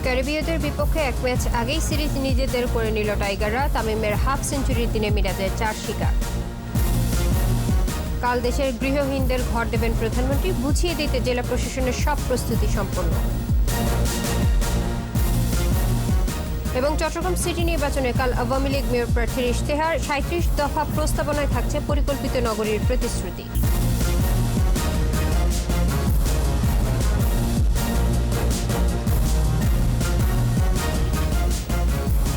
ক্যারিবীয়দের বিপক্ষে এক ম্যাচ আগেই সিরিজ নিজেদের করে নিল টাইগাররা। তামিমের হাফ সেঞ্চুরির দিনে মিরাজের 4 শিকার। কাল দেশের গৃহহীনদের ঘর দেবেন প্রধানমন্ত্রী, বুঝিয়ে দিতে জেলা প্রশাসনের সব প্রস্তুতি সম্পন্ন। এবং চট্টগ্রাম সিটি নির্বাচনে কাল আওয়ামী লীগ মেয়র প্রার্থীর ইশতেহার, ৩৭ দফা প্রস্তাবনায় থাকছে পরিকল্পিত নগরীর প্রতিশ্রুতি।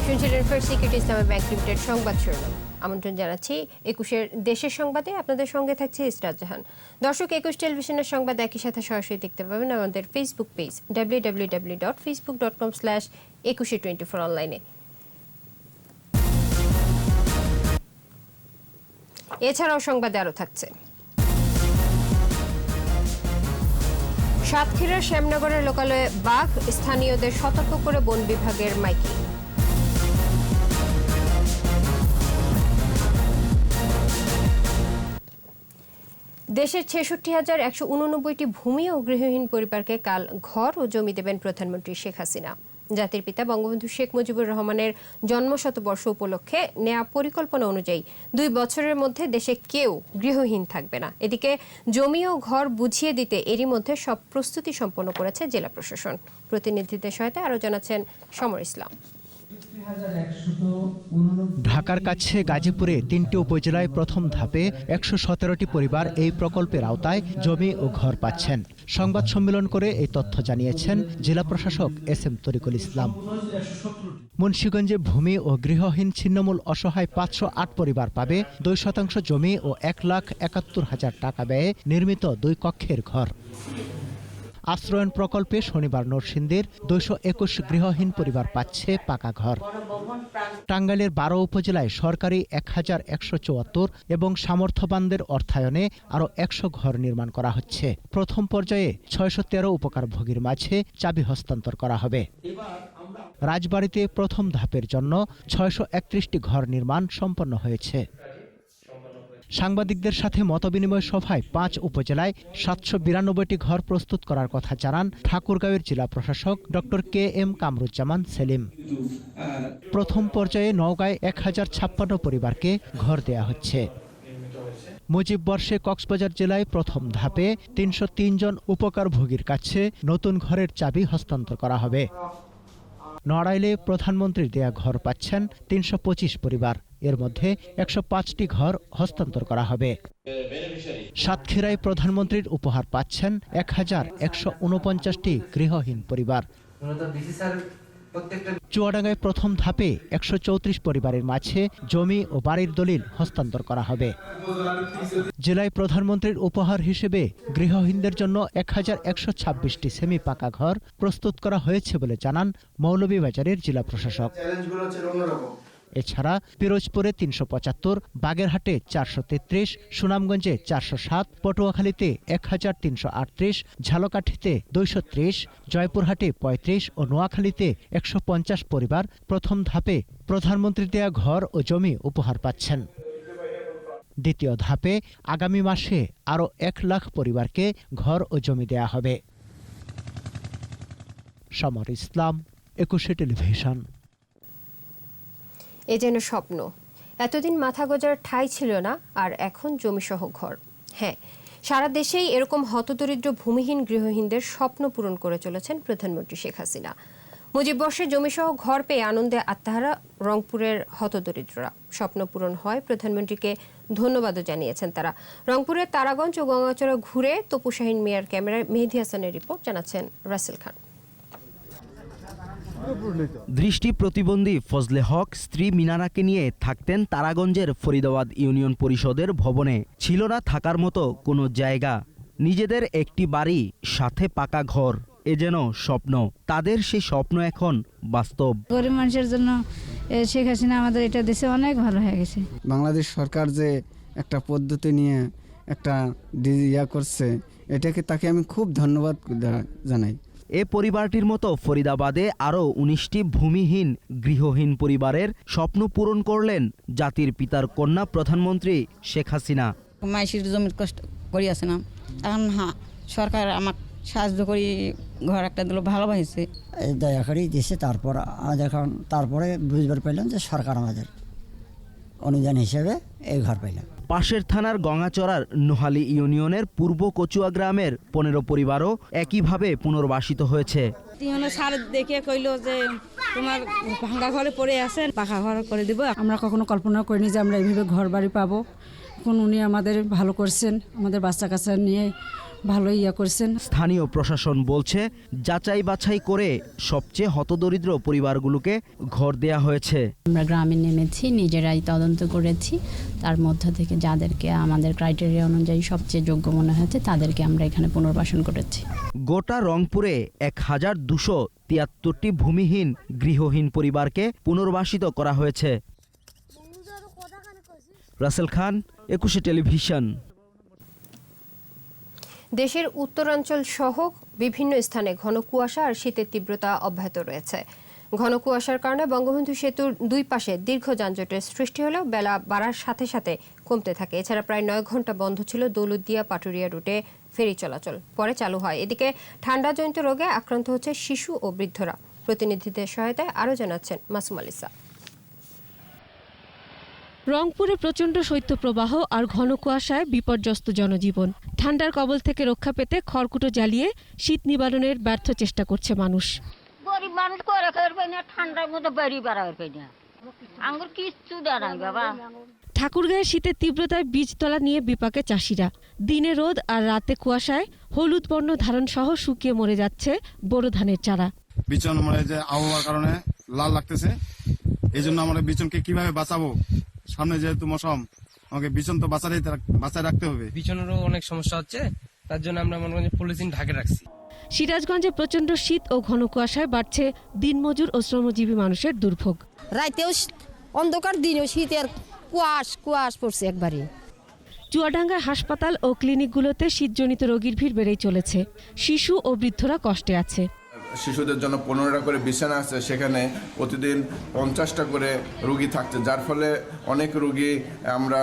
শুনছিলেন ফার্স্ট সিকিউরিটি ইসলামী ব্যাংক লিমিটেড সংবাদ শিরোনাম। আমন্ত্রণ জানাচ্ছি ২১-এর দেশের সংবাদে। আপনাদের সঙ্গে থাকছে ইসরাত জাহান। দর্শক, ২১ টেলিভিশনের সংবাদ একই সাথে সরাসরি দেখতে পাবেন আমাদের ফেসবুক পেজ www.facebook.com/2124 অনলাইনে। এছাড়াও সংবাদে আরও থাকছে সাতক্ষীরার শ্যামনগরের লোকালয়ে বাঘ, স্থানীয়দের সতর্ক করে বন বিভাগের মাইকিং। দেশের ৬৬,১৮৯টি ভূমি ও গৃহহীন পরিবারকে কাল ঘর ও জমি দেবেন প্রধানমন্ত্রী শেখ হাসিনা। জাতির পিতা বঙ্গবন্ধু শেখ মুজিবুর রহমানের জন্মশতবর্ষ উপলক্ষে নেয়া পরিকল্পনা অনুযায়ী ২ বছরের মধ্যে দেশে কেউ গৃহহীন থাকবে না। এদিকে জমি ও ঘর বুঝিয়ে দিতে এরই মধ্যে সব প্রস্তুতি সম্পন্ন করেছে জেলা প্রশাসন। প্রতিনিধিদের সহায়তায় আরও জানাচ্ছেন সমর ইসলাম। ঢাকার কাছে গাজীপুরে ৩টি উপজেলায় প্রথম ধাপে ১১৭টি পরিবার এই প্রকল্পের আওতায় জমি ও ঘর পাচ্ছেন। সংবাদ সম্মেলন করে এই তথ্য জানিয়েছেন জেলা প্রশাসক এস.এম. তরিকুল ইসলাম। মুন্সিগঞ্জে ভূমি ও গৃহহীন ছিন্নমূল অসহায় ৫০৮ পরিবার পাবে ২% জমি ও ১,৭১,০০০ টাকা ব্যয়ে নির্মিত ২ কক্ষের ঘর। আশ্রয়ন প্রকল্পে শনিবার নরসিংদীর ২২১ গৃহহীন পরিবার পাচ্ছে পাকা ঘর। টাঙ্গাইলের ১২ উপজেলায় সরকারি ১,১৭৪ এবং সামর্থ্যবানদের অর্থায়নে আরও ১০০ ঘর নির্মাণ করা হচ্ছে। প্রথম পর্যায়ে ৬১৩ উপকারভোগীর মাঝে চাবি হস্তান্তর করা হবে। রাজবাড়ীতে প্রথম ধাপের জন্য ৬৩১টি ঘর নির্মাণ সম্পন্ন হয়েছে। সাংবাদিকদের সাথে মতবিনিময় সভায় ৫ উপজেলায় ৭৯২টি ঘর প্রস্তুত করার কথা জানান ঠাকুরগাঁওয়ের জেলা প্রশাসক ডক্টর কে.এম. কামরুজ্জামান সেলিম। প্রথম পর্যায়ে নওগাঁয় ১,০৫৬ পরিবারকে ঘর দেয়া হচ্ছে। মুজিব বর্ষে কক্সবাজার জেলায় প্রথম ধাপে ৩০৩ জন উপকারভোগীর কাছে নতুন ঘরের চাবি হস্তান্তর করা হবে। নড়াইলে প্রধানমন্ত্রীর দেয়া ঘর পাচ্ছেন ৩২৫ পরিবার, এর মধ্যে ১০৫টি ঘর হস্তান্তর করা হবে। সাতক্ষীরায় প্রধানমন্ত্রীর উপহার পাচ্ছেন ১,১৪৯টি গৃহহীন পরিবার। চুয়াডাঙ্গায় প্রথম ধাপে ১৩৪ পরিবারের মাঝে জমি ও বাড়ির দলিল হস্তান্তর করা হবে। জেলায় প্রধানমন্ত্রীর উপহার হিসেবে গৃহহীনদের জন্য ১,১২৬টি সেমি পাকা ঘর প্রস্তুত করা হয়েছে বলে জানান মৌলভীবাজারের জেলা প্রশাসক। এছাড়া পিরোজপুরে ৩৭৫, বাগেরহাটে ৪৩৩, সুনামগঞ্জে ৪০৭, পটুয়াখালীতে ১,৩৩৮, ঝালকাঠিতে ২৩০, জয়পুরহাটে ৩৫ ও নোয়াখালীতে ১৫০ পরিবার প্রথম ধাপে প্রধানমন্ত্রীর দেয়া ঘর ও জমি উপহার পাচ্ছেন। দ্বিতীয় ধাপে আগামী মাসে আরও ১ লাখ পরিবারকে ঘর ও জমি দেয়া হবে। সমর ইসলাম, ২১ টেলিভিশন। এ যেন স্বপ্ন, এতদিন মাথা গোজার ঠাঁই ছিল না, আর এখন জমিসহ ঘর। হ্যাঁ, সারা দেশেই এরকম হতদরিদ্র ভূমিহীন গৃহহীনদের স্বপ্ন পূরণ করে চলেছেন প্রধানমন্ত্রী শেখ হাসিনা। মুজিববর্ষে জমিসহ ঘর পেয়ে আনন্দে আত্মহারা রংপুরের হতদরিদ্ররা। স্বপ্ন পূরণ হয় প্রধানমন্ত্রীকে ধন্যবাদও জানিয়েছেন তারা। রংপুরের তারাগঞ্জ ও গঙ্গাচড়া ঘুরে তপু শাহিন মিয়ার ক্যামেরায় মেহেদী হাসানের রিপোর্ট, জানাচ্ছেন রাসেল খান। দৃষ্টি প্রতিবন্ধী ফজলে হক স্ত্রী মিনারাকে নিয়ে থাকতেন তারাগঞ্জের ফরিদাবাদ ইউনিয়ন পরিষদের ভবনে। ছিল না থাকার মতো কোনো জায়গা, নিজেদের একটি বাড়ি, সাথে পাকা ঘর। এ যেন স্বপ্ন। তাদের সেই স্বপ্ন এখন বাস্তব। গরিব মানুষের জন্য শেখ হাসিনা আমাদের এটা দেশে অনেক ভালো হয়ে গেছে। বাংলাদেশ সরকার যে একটা পদ্ধতি নিয়ে একটা করছে, এটাকে তাকে আমি খুব ধন্যবাদ জানাই। এ পরিবারটির মতো ফরিদাবাদে আরও ১৯টি ভূমিহীন গৃহহীন পরিবারের স্বপ্ন পূরণ করলেন জাতির পিতার কন্যা প্রধানমন্ত্রী শেখ হাসিনা। মাইশির জমির কষ্ট করি আছে না, এখন সরকার আমাকে সাহায্য করি, ঘর একটা দিল, ভালো হয়েছে। দয়া করেই দিছে। তারপরে বুঝবার পাইলাম যে সরকার আমাদের অনুদান হিসেবে এই ঘর পাইলাম। পাশের থানার গঙ্গাচড়ার নোহালী ইউনিয়নের পূর্ব কচুয়া গ্রামের 15 পরিবারও একইভাবে পুনর্বাসিত হয়েছে। স্যার দেখে কইলো যে তোমার ভাঙা ঘরে পড়ে আছেন, পাকা ঘর করে দিব। আমরা কখনো কল্পনা করিনি যে আমরা এইভাবে ঘর বাড়ি পাবো। এখন উনি আমাদের ভালো করছেন, আমাদের বাচ্চা কাচ্চা নিয়ে ভালো করছেন। স্থানীয় প্রশাসন বলছে যাচাই বাছাই করে সবচেয়ে হতদরিদ্র পরিবারগুলোকে ঘর দেয়া হয়েছে। আমরা গ্রামে নেমেছি, নিজেরাই তদন্ত করেছি, তার মধ্য থেকে যাদেরকে আমাদের ক্রাইটেরিয়া অনুযায়ী সবচেয়ে যোগ্য মনে হয়েছে তাদেরকে আমরা এখানে পুনর্বাসন করেছি। গোটা রংপুরে 1273টি ভূমিহীন গৃহহীন পরিবারকে পুনর্বাসিত করা হয়েছে। রাসেল খান, 21 টেলিভিশন। দেশের উত্তরাঞ্চল সহ বিভিন্ন স্থানে ঘন কুয়াশা আর শীতের তীব্রতা অব্যাহত রয়েছে। ঘন কুয়াশার কারণে বঙ্গবন্ধু সেতুর দুই পাশে দীর্ঘ যানজটের সৃষ্টি হলেও বেলা বাড়ার সাথে সাথে কমতে থাকে। এছাড়া প্রায় 9 ঘন্টা বন্ধ ছিল দৌলতদিয়া পাটুরিয়া রুটে ফেরি চলাচল, পরে চালু হয়। এদিকে ঠান্ডাজনিত রোগে আক্রান্ত হচ্ছে শিশু ও বৃদ্ধরা। প্রতিনিধিদের সহায়তায় আরও জানাচ্ছেন মাসুম আলিসা। রংপুরে প্রচণ্ড শৈত্যপ্রবাহ আর ঘন কুয়াশায় বিপর্যস্ত জনজীবন। ঠান্ডার কবল থেকে রক্ষা পেতে খড়কুটো জ্বালিয়ে শীত নিবারণের ব্যর্থ চেষ্টা করছে মানুষ। গরিব মানুষ করে করবে না, ঠান্ডার মধ্যে বাড়ি বেড়াবে না, আঙ্গুর কিচ্ছু দেয় নাই বাবা। ঠাকুরগাঁয়ে শীতের তীব্রতায় বীজতলা নিয়ে বিপাকে চাষিরা। দিনে রোদ আর রাতে কুয়াশায় হলুদ বর্ণ ধারণ সহ শুকিয়ে মরে যাচ্ছে বোরো ধানের চারা। বিচন মরে যে আবহাওয়ার কারণে লাল লাগতেছে, এই জন্য আমরা বিচনকে কিভাবে বাঁচাবো? সামনে যেহেতু মৌসুম, আমাকে বিচন তো বাঁচায় রাখতে হবে। বিচনেরও অনেক সমস্যা হচ্ছে, তার জন্য আমরা মনে করি পলিথিন ঢাকে রাখছি। সিরাজগঞ্জে প্রচণ্ড শীত ও ঘন কুয়াশায় বাড়ছে দিনমজুর ও শ্রমজীবী মানুষের দুর্ভোগ। রাতেও অন্ধকার, দিনেও শীতের কুয়াশ পড়ছে একবারে। চুয়াডাঙ্গার হাসপাতাল ও ক্লিনিকগুলোতে শীতজনিত রোগীর ভিড় বেড়েই চলেছে। শিশু ও বৃদ্ধরা কষ্টে আছে। শিশুদের জন্য 15টা করে বিছানা আছে, সেখানে প্রতিদিন 50টা করে রোগী থাকছে, যার ফলে অনেক রোগী আমরা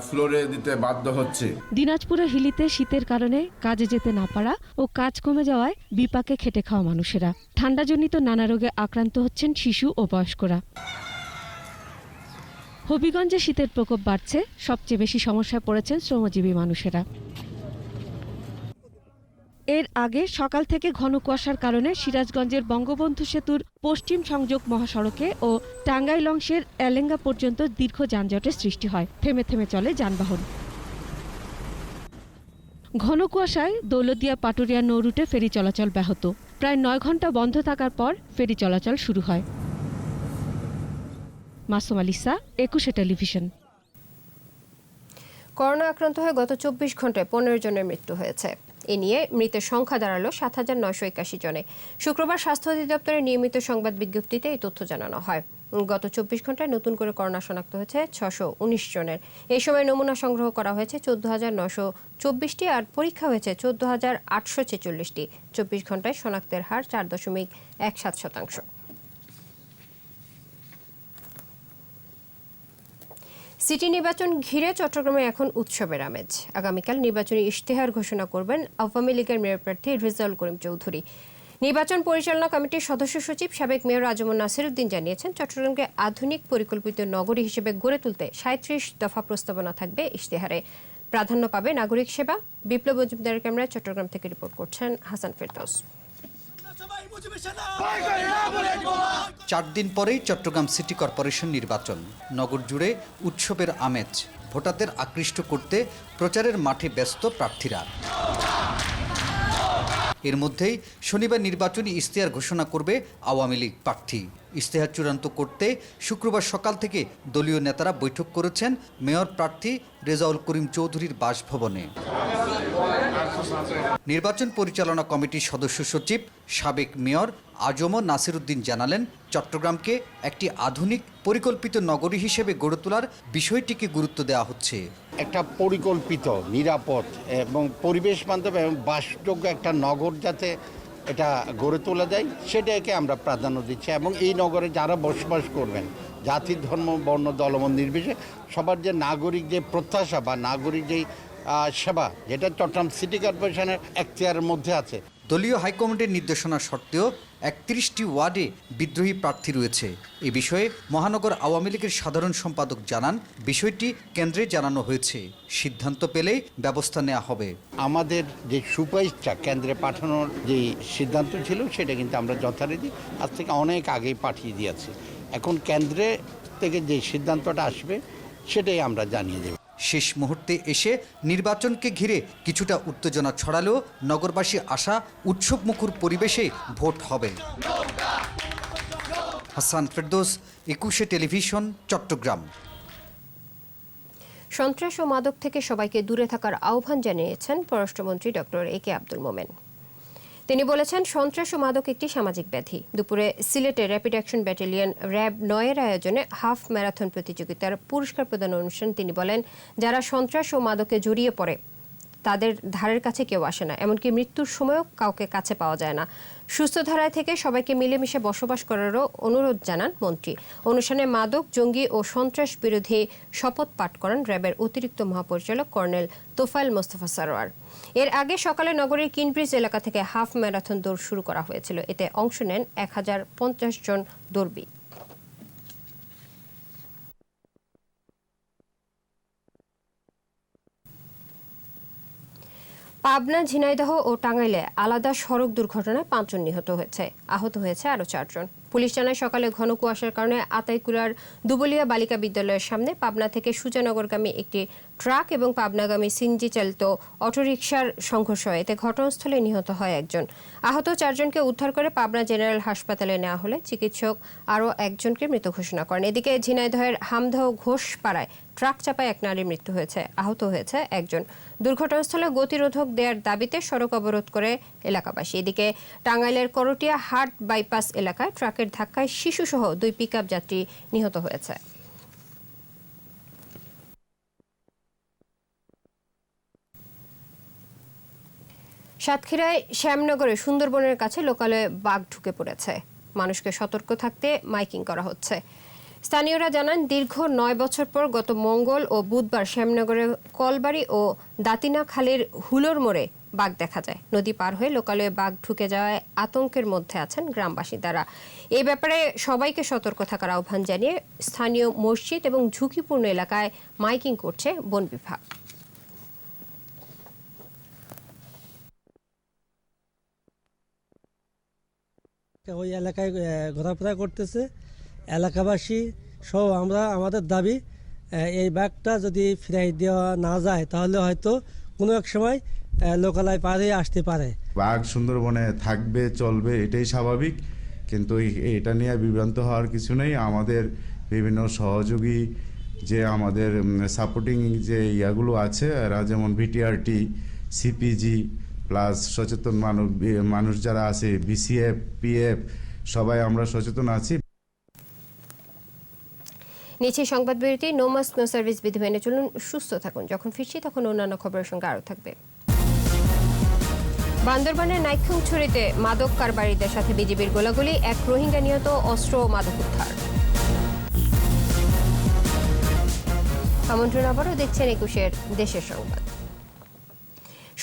ফ্লোরে দিতে বাধ্য হচ্ছে। দিনাজপুরের হিলিতে শীতের কারণে কাজে যেতে না পারা ও কাজ কমে যাওয়ায় বিপাকে খেটে খাওয়া মানুষেরা। ঠান্ডাজনিত নানা রোগে আক্রান্ত হচ্ছেন শিশু ও বয়স্করা। হবিগঞ্জে শীতের প্রকোপ বাড়ছে, সবচেয়ে বেশি সমস্যায় পড়েছেন শ্রমজীবী মানুষেরা। এর আগে সকাল থেকে ঘন কুয়াশার কারণে সিরাজগঞ্জের বঙ্গবন্ধু সেতুর পশ্চিম সংযোগ মহাসড়কে ও টাঙ্গাইল অংশের এলেঙ্গা পর্যন্ত দীর্ঘ যানজটের সৃষ্টি হয়। থেমে থেমে চলে যানবাহন। ঘন কুয়াশায় দৌলতদিয়া পাটুরিয়া নৌ রুটে ফেরি চলাচল ব্যাহত। প্রায় 9 ঘন্টা বন্ধ থাকার পর ফেরি চলাচল শুরু হয়। মাসুম আলিসা, 21 টেলিভিশন। করোনা আক্রান্ত হয়ে গত 24 ঘন্টায় 15 জনের মৃত্যু হয়েছে। এ নিয়ে মৃতের সংখ্যা দাঁড়ালো 7,981 জনে। শুক্রবার স্বাস্থ্য অধিদপ্তরের নিয়মিত সংবাদ বিজ্ঞপ্তিতে এই তথ্য জানানো হয়। গত 24 ঘন্টায় নতুন করে করোনা শনাক্ত হয়েছে 619 জনের। এই সময় নমুনা সংগ্রহ করা হয়েছে 14,924টি আর পরীক্ষা হয়েছে 14,846টি। 24 ঘন্টায় শনাক্তের হার 4.17%। সিটি নির্বাচন ঘিরে চট্টগ্রামে এখন উৎসবের আমেজ। আগামীকাল নির্বাচনী ইশতেহার ঘোষণা করবেন আওয়ামী লীগের মেয়র প্রার্থী রেজাউল করিম চৌধুরী। নির্বাচন পরিচালনা কমিটির সদস্য সচিব সাবেক মেয়র আজমন নাসিরউদ্দিন জানিয়েছেন, চট্টগ্রামকে আধুনিক পরিকল্পিত নগরী হিসেবে গড়ে তুলতে 37 দফা প্রস্তাবনা থাকবে ইশতেহারে। প্রাধান্য পাবে নাগরিক সেবা। বিপ্লব মজুমদারের ক্যামেরায় চট্টগ্রাম থেকে রিপোর্ট করছেন হাসান ফেরদৌস। 4 দিন পরেই চট্টগ্রাম সিটি কর্পোরেশন নির্বাচন। নগর জুড়ে উৎসবের আমেজ। ভোটারদের আকৃষ্ট করতে প্রচারের মাঠে ব্যস্ত প্রার্থীরা। এর মধ্যেই শনিবার নির্বাচনী ইশতেহার ঘোষণা করবে আওয়ামী লীগ প্রার্থী। ইশতেহার চূড়ান্ত করতে শুক্রবার সকাল থেকে দলীয় নেতারা বৈঠক করেছেন মেয়র প্রার্থী রেজাউল করিম চৌধুরীর বাসভবনে। নির্বাচন পরিচালনা কমিটির সদস্য সচিব সাবেক মেয়র আজমন নাসিরউদ্দিন জানালেন, চট্টগ্রামকে একটি আধুনিক পরিকল্পিত নগরী হিসেবে গড়ে তোলার বিষয়টিকে গুরুত্ব দেওয়া হচ্ছে। একটা পরিকল্পিত, নিরাপদ এবং পরিবেশ বান্ধব এবং বাসযোগ্য একটা নগর যাতে এটা গড়ে তোলা যায়, সেটাকে আমরা প্রাধান্য দিচ্ছি। এবং এই নগরে যারা বসবাস করবেন, জাতি, ধর্ম, বর্ণ, দলমত নির্বিশেষে সবার যে নাগরিক যে প্রত্যাশা বা নাগরিক যেই সেবা, যেটা চট্টগ্রাম সিটি কর্পোরেশনের এখতিয়ারের মধ্যে আছে। দলীয় হাইকমান্ডের নির্দেশনা সত্ত্বেও ৩১টি ওয়ার্ডে বিদ্রোহী প্রার্থী রয়েছে। এ বিষয়ে মহানগর আওয়ামী লীগের সাধারণ সম্পাদক জানান, বিষয়টি কেন্দ্রে জানানো হয়েছে, সিদ্ধান্ত পেলেই ব্যবস্থা নেওয়া হবে। আমাদের যে সুপারিশটা কেন্দ্রে পাঠানোর যে সিদ্ধান্ত ছিল সেটা কিন্তু আমরা যথারীতি আজ থেকে অনেক আগেই পাঠিয়ে দিয়েছি। এখন কেন্দ্রে থেকে যে সিদ্ধান্তটা আসবে সেটাই আমরা জানিয়ে দেব। শেষ মুহূর্তে এসে নির্বাচনকে ঘিরে কিছুটা উত্তেজনা ছড়ালেও নগরবাসী আশা উৎসবমুখর পরিবেশে ভোট হবে। হাসান ফেরদৌস, ২১ টেলিভিশন, চট্টগ্রাম। সন্ত্রাস ও মাদক থেকে সবাইকে দূরে থাকার আহ্বান জানিয়েছেন পররাষ্ট্রমন্ত্রী ডক্টর এ কে আব্দুল মোমেন। তিনি বলেছেন, সন্ত্রাস ও মাদক একটি সামাজিক ব্যাধি। দুপুরে সিলেটে র্যাপিড অ্যাকশন ব্যাটালিয়ন র্যাব ৯-এর আয়োজনে হাফ ম্যারাথন প্রতিযোগিতার পুরস্কার প্রদান অনুষ্ঠানে তিনি বলেন, যারা সন্ত্রাস ও মাদকে জড়িয়ে পড়ে তাদের ধারের কাছে কেউ আসে না, এমনকি মৃত্যুর সময়ও কাউকে কাছে পাওয়া যায় না। সুস্থ ধারায় থেকে সবাইকে মিলেমিশে বসবাস করারও অনুরোধ জানান মন্ত্রী। অনুষ্ঠানে মাদক, জঙ্গি ও সন্ত্রাস বিরোধী শপথ পাঠ করেন র্যাবের অতিরিক্ত মহাপরিচালক কর্নেল তোফায়েল মোস্তফা সারোয়ার। এর আগে সকালে নগরীর কিনব্রিজ এলাকা থেকে হাফ ম্যারাথন দৌড় শুরু করা হয়েছিল। এতে অংশ নেন ১,০৫০ জন দৌড়বিদ। পাবনা, ঝিনাইদহ ও টাঙ্গাইলে আলাদা সড়ক দুর্ঘটনায় ৫ জন নিহত হয়েছে, আহত হয়েছে আরও ৪ জন। পুলিশ জানায়, সকালে ঘন কুয়াশার কারণে আতাইকুলার দুবলিয়া বালিকা বিদ্যালয়ের সামনে পাবনা থেকে সুজানগরগামী একটি ট্রাক এবং পাবনাগামী সিএনজি চালিত অটোরিকশার সংঘর্ষ হয়। এতে ঘটনাস্থলে নিহত হয় একজন। আহত ৪ জনকে উদ্ধার করে পাবনা জেনারেল হাসপাতালে নেওয়া হলে চিকিৎসক আরও একজনকে মৃত ঘোষণা করেন। এদিকে ঝিনাইদহের হামদহ ঘোষপাড়ায় ট্রাক চাপায় এক নারীর মৃত্যু হয়েছে, আহত হয়েছে একজন। দুর্ঘটনাস্থলে গতিরোধক দেওয়ার দাবিতে সড়ক অবরোধ করে এলাকাবাসী। এদিকে টাঙ্গাইলের করটিয়া হাট বাইপাস এলাকায় ট্রাকের ধাক্কায় শিশুসহ 2 পিকআপ যাত্রী নিহত হয়েছে। সাতক্ষীরায় শ্যামনগরে সুন্দরবনের কাছে লোকালয়ে বাঘ ঢুকে পড়েছে। মানুষকে সতর্ক থাকতে মাইকিং করা হচ্ছে। স্থানীয়রা জানান, দীর্ঘ 9 বছর পর গত মঙ্গল ও বুধবার শ্যামনগরের কলবাড়ি ও দাতিনা খালের হুলোর মোড়ে বাঘ দেখা যায়। নদী পার হয়ে লোকালয়ে বাঘ ঢুকে যাওয়ায় আতঙ্কের মধ্যে আছেন গ্রামবাসীরা। এই ব্যাপারে সবাইকে সতর্ক থাকার আহ্বান জানিয়ে স্থানীয় মসজিদ এবং ঝুঁকিপূর্ণ এলাকায় মাইকিং করছে বন বিভাগ। ওই এলাকায় ঘোরাফেরা করতেছে এলাকাবাসী সহ আমরা, আমাদের দাবি এই বাঘটা যদি ফিরাই দেওয়া না যায় তাহলে হয়তো কোনো এক সময় লোকালয় পারে আসতে পারে। বাঘ সুন্দরবনে থাকবে, চলবে, এটাই স্বাভাবিক, কিন্তু এটা নিয়ে বিভ্রান্ত হওয়ার কিছু নেই। আমাদের বিভিন্ন সহযোগী যে আমাদের সাপোর্টিং যে ইয়াগুলো আছে, এরা যেমন ভিটিআরটি, সিপিজি প্লাস সচেতন মানুষ যারা আছে, বিসিএফ, পিএফ, সবাই আমরা সচেতন আছি। নিচে সংবাদ বিরতি। নো মাস্ক নো সার্ভিস বিধি মেনে চলুন, সুস্থ থাকুন। যখন ফিরছি তখন অন্যান্য খবরের সঙ্গে আরও থাকবে। বান্দরবানের নাইক্ষ্যংছড়িতে মাদক কারবারিদের সাথে বিজিবির গোলাগুলি, এক রোহিঙ্গা নিহত, অস্ত্র ও মাদক উদ্ধার। আমন্ত্রণ আবারও দেখছেন 21 দেশের সংবাদ।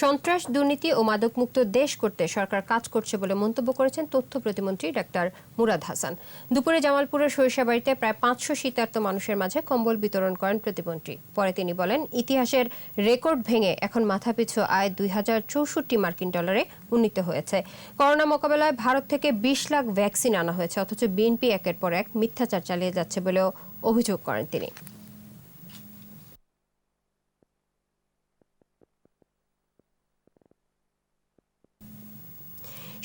সন্ত্রাস, দুর্নীতি ও মাদকমুক্ত দেশ করতে সরকার কাজ করছে বলে মন্তব্য করেছেন তথ্য প্রতিমন্ত্রী ডাক্তার মুরাদ হাসান। দুপুরে জামালপুরের সরিষাবাড়িতে প্রায় 500 শীতার্ত মানুষের মাঝে কম্বল বিতরণ করেন প্রতিমন্ত্রী। পরে তিনি বলেন, ইতিহাসের রেকর্ড ভেঙে এখন মাথাপিছু আয় $2064 মার্কিন উন্নীত হয়েছে। করোনা মোকাবেলায় ভারত থেকে 20 লাখ ভ্যাকসিন আনা হয়েছে, অথচ বিএনপি একের পর এক মিথ্যাচার চালিয়ে যাচ্ছে বলেও অভিযোগ করেন তিনি।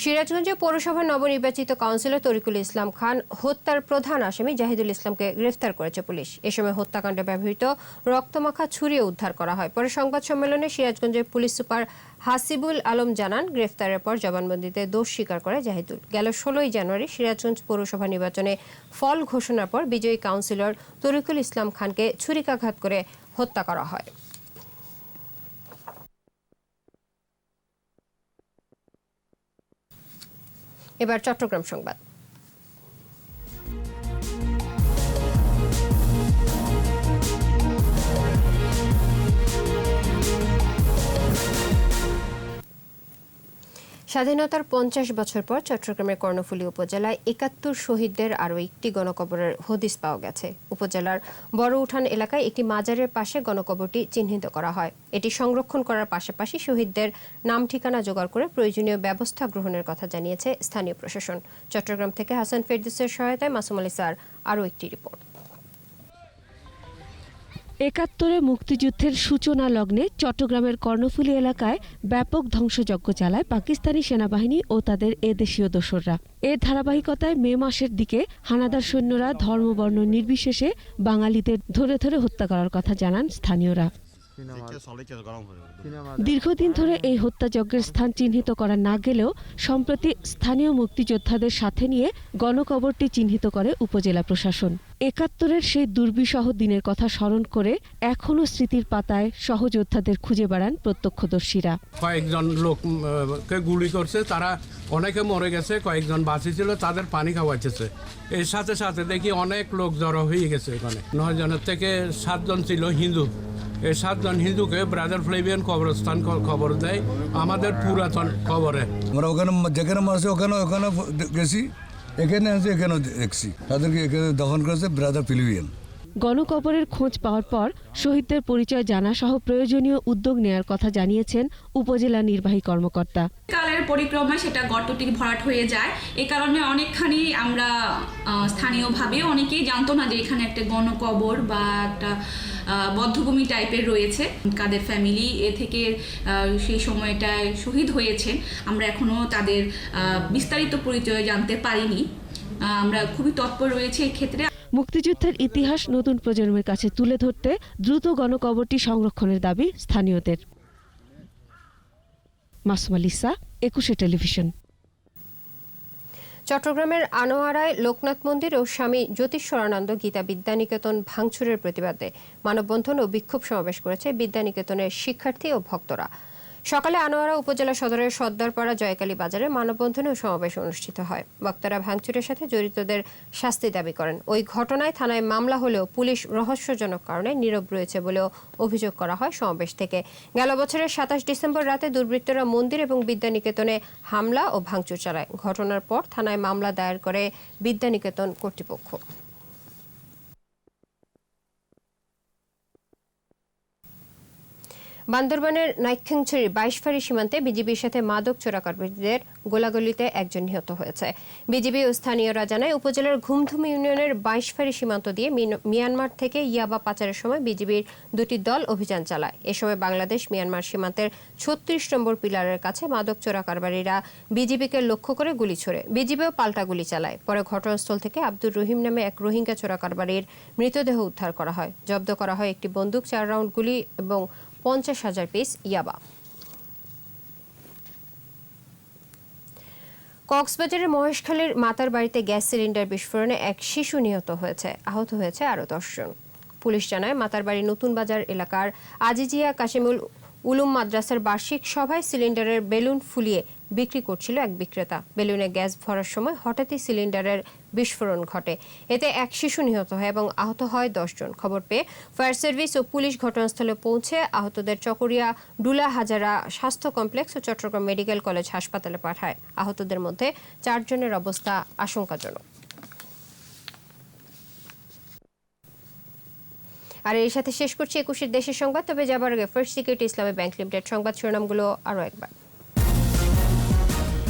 সিরাজগঞ্জ পৌরসভার নবনির্বাচিত কাউন্সিলর তরিকুল ইসলাম খান হত্যার প্রধান আসামি জাহিদুল ইসলামকে গ্রেফতার করেছে পুলিশ। এ সময় হত্যাকাণ্ডে ব্যবহৃত রক্তমাখা ছুরি উদ্ধার করা হয়। পরে সংবাদ সম্মেলনে সিরাজগঞ্জের পুলিশ সুপার হাসিবুল আলম জানান, গ্রেফতারের পর জবানবন্দিতে দোষ স্বীকার করে জাহিদুল। গেল 16 জানুয়ারি সিরাজগঞ্জ পৌরসভা নির্বাচনে ফল ঘোষণার পর বিজয়ী কাউন্সিলর তরিকুল ইসলাম খানকে ছুরিকাঘাত করে হত্যা করা হয়। এবার চট্টগ্রাম সংবাদ। স্বাধীনতার 50 বছর পর চট্টগ্রামের কর্ণফুলী উপজেলায় 71 শহীদদের আরও একটি গণকবরের হদিস পাওয়া গেছে। উপজেলার বড় উঠান এলাকায় একটি মাজারের পাশে গণকবরটি চিহ্নিত করা হয়। এটি সংরক্ষণ করার পাশাপাশি শহীদদের নাম ঠিকানা জোগাড় করে প্রয়োজনীয় ব্যবস্থা গ্রহণের কথা জানিয়েছে স্থানীয় প্রশাসন। চট্টগ্রাম থেকে হাসান ফেরদৌসের সহায়তায় মাসুম আলী স্যার আরও একটি রিপোর্ট। ৭১ মুক্তিযুদ্ধের সূচনা লগ্নে চট্টগ্রামের কর্ণফুলী এলাকায় ব্যাপক ধ্বংসযজ্ঞ চালায় পাকিস্তানি সেনাবাহিনী ও তাদের এদেশীয় দোসররা। এর ধারাবাহিকতায় মে মাসের দিকে হানাদার সৈন্যরা ধর্মবর্ণ নির্বিশেষে বাঙালিদের ধরে ধরে হত্যা করার কথা জানান স্থানীয়রা। দীর্ঘদিন ধরে এই হত্যাযজ্ঞের স্থান চিহ্নিত করা না গেলেও সম্প্রতি স্থানীয় মুক্তিযোদ্ধাদের সাথে নিয়ে গণকবরটি চিহ্নিত করে উপজেলা প্রশাসন। ৭১ সেই দুর্বিষহ দিনের কথা স্মরণ করে এখনও স্মৃতির পাতায় সহযোদ্ধাদের খুঁজে বেড়ান প্রত্যক্ষদর্শীরা। কয়েকজন লোককে গুলি করছে, তারা অনেকে মরে গেছে, কয়েকজন বাঁচি ছিল, তাদের পানি খাওয়াইতেছে। এর সাথে সাথে দেখি অনেক লোক জড়ো হয়ে গেছে। এখানে 9 জনের থেকে 7 জন ছিল হিন্দু। এই 7 জন হিন্দুকে ব্রাদার ফ্লেভিয়ান কবরস্থান খবর দেয় আমাদের পুরাতন খবরে। আমরা ওখানে যেখানে মারছে ওখানে গেছি, এখানে আছে, এখানেও দেখছি তাদেরকে এখানে দখল করেছে ব্রাদার ফ্লেভিয়ান। গণকবরের খোঁজ পাওয়ার পর শহীদদের পরিচয় জানা সহ প্রয়োজনীয় উদ্যোগ নেয়ার কথা জানিয়েছেন উপজেলা নির্বাহী কর্মকর্তা। কালের পরিক্রমায় সেটা গর্তটি ভরাট হয়ে যায়। এ কারণে অনেকখানি আমরা স্থানীয়ভাবে অনেকেই জানতো না যে এখানে একটা গণকবর বা একটা বধ্যভূমি টাইপের রয়েছে। কাদের ফ্যামিলি এ থেকে সেই সময়টায় শহীদ হয়েছেন, আমরা এখনো তাদের বিস্তারিত পরিচয় জানতে পারিনি। আমরা খুবই তৎপর রয়েছে এই ক্ষেত্রে। মুক্তিযুদ্ধের ইতিহাস নতুন প্রজন্মের কাছে তুলে ধরতে দ্রুত গণকবরটি সংরক্ষণের দাবি স্থানীয়দের। মাসুম আলিসা, 21 টেলিভিশন। চট্টগ্রামের আনোয়ারায় লোকনাথ মন্দির ও স্বামী জ্যোতিষ্বরানন্দ গীতা বিদ্যানিকেতন ভাঙচুরের প্রতিবাদে মানববন্ধন ও বিক্ষোভ সমাবেশ করেছে বিদ্যানিকেতনের শিক্ষার্থী ও ভক্তরা। সকালে আনোয়ারা উপজেলা সদরের সর্দারপাড়া জয়কালী বাজারে মানববন্ধন ও সমাবেশ অনুষ্ঠিত হয়। বক্তারা ভাঙচুরের সাথে জড়িতদের শাস্তি দাবি করেন। ওই ঘটনায় থানায় মামলা হলেও পুলিশ রহস্যজনক কারণে নীরব রয়েছে বলেও অভিযোগ করা হয় সমাবেশ থেকে। গেল বছরের 27 ডিসেম্বর রাতে দুর্বৃত্তরা মন্দির এবং বিদ্যানিকেতনে হামলা ও ভাঙচুর চালায়। ঘটনার পর থানায় মামলা দায়ের করে বিদ্যানিকেতন কর্তৃপক্ষ। বান্দরবানের নাইক্ষ্যংছড়ির 22 ফাঁড়ি সীমান্তে বিজিবির সাথে মাদক চোরাকারবারিদের গোলাগুলিতে একজন নিহত হয়েছে। বিজিবি ও স্থানীয়রা জানায় উপজেলার ঘুমধুম ইউনিয়নের 22 ফাঁড়ি সীমান্ত দিয়ে মিয়ানমার থেকে ইয়াবা পাচারের সময় বিজিবির দুটি দল অভিযান চালায়। এ সময় বাংলাদেশ মিয়ানমার সীমান্তের 36 নম্বর পিলারের কাছে মাদক চোরাকারবারিরা বিজিবিকে লক্ষ্য করে গুলি ছোড়ে। বিজিবিও পাল্টা গুলি চালায়। পরে ঘটনাস্থল থেকে আব্দুর রহিম নামে এক রোহিঙ্গা চোরাকারবারির মৃতদেহ উদ্ধার করা হয়। জব্দ করা হয় একটি বন্দুক, 4 রাউন্ড গুলি এবং 50,000 পিস ইয়াবা। কক্সবাজারের মহেশখালীর মাতার বাড়িতে গ্যাস সিলিন্ডার বিস্ফোরণে এক শিশু নিহত হয়েছে, আহত হয়েছে আরও 10 জন। পুলিশ জানায় মাতার বাড়ি নতুন বাজার এলাকার আজিজিয়া কাশিমুল উলুম মাদ্রাসার বার্ষিক সভায় সিলিন্ডারের বেলুন ফুলিয়ে বিক্রি করছিল এক বিক্রেতা। বেলুনে গ্যাস ভরার সময় হঠাৎই সিলিন্ডারের বিস্ফোরণ ঘটে। এতে এক শিশু নিহত হয় এবং আহত হয় 10 জন। খবর পেয়ে ফায়ার সার্ভিস ও পুলিশ ঘটনাস্থলে পৌঁছে আহতদের চকরিয়া ডুলা হাজারা স্বাস্থ্য কমপ্লেক্স ও চট্টগ্রাম মেডিকেল কলেজ হাসপাতালে পাঠায়। আহতদের মধ্যে 4 জনের অবস্থা আশঙ্কাজনক। আর এর সাথে শেষ করছি 21 দেশের সংবাদ। তবে যাবার আগে ফার্স্ট সিকিউরিটি ইসলামী ব্যাংক লিমিটেড সংবাদ শিরোনামগুলো আরও একবার।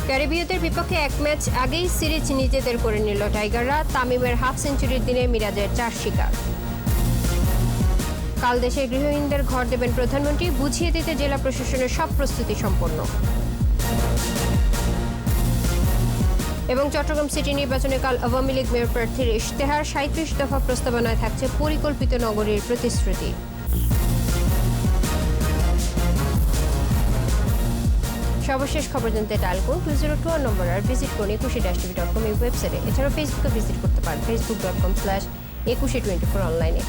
ক্যারিবীয়দের বিপক্ষে 1 ম্যাচ আগেই সিরিজ নিজেদের করে নিল টাইগাররা। তামিমের হাফ সেঞ্চুরির দিনে মিরাজের 4 শিকার। কাল দেশের গৃহহীনদের ঘর দেবেন প্রধানমন্ত্রী, বুঝিয়ে দিতে জেলা প্রশাসনের সব প্রস্তুতি সম্পন্ন। এবং চট্টগ্রাম সিটি নির্বাচনে কাল আওয়ামী লীগ মেয়র প্রার্থীর ইশতেহার, 37 দফা প্রস্তাবনায় থাকছে পরিকল্পিত নগরীর প্রতিশ্রুতি। সর্বশেষ খবর জানতে ডায়াল করুন 2021 নম্বর আর ভিজিট করুন 21tv.com এই ওয়েবসাইটে। এছাড়াও ফেসবুকে ভিজিট করতে পারেন facebook.com/2124 অনলাইনে।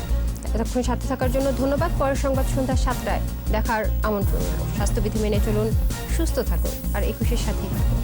এতক্ষণ সাথে থাকার জন্য ধন্যবাদ। পরের সংবাদ সন্ধ্যা 7টায় দেখার আমন্ত্রণ। স্বাস্থ্যবিধি মেনে চলুন, সুস্থ থাকুন আর 21-এর সাথেই থাকুন।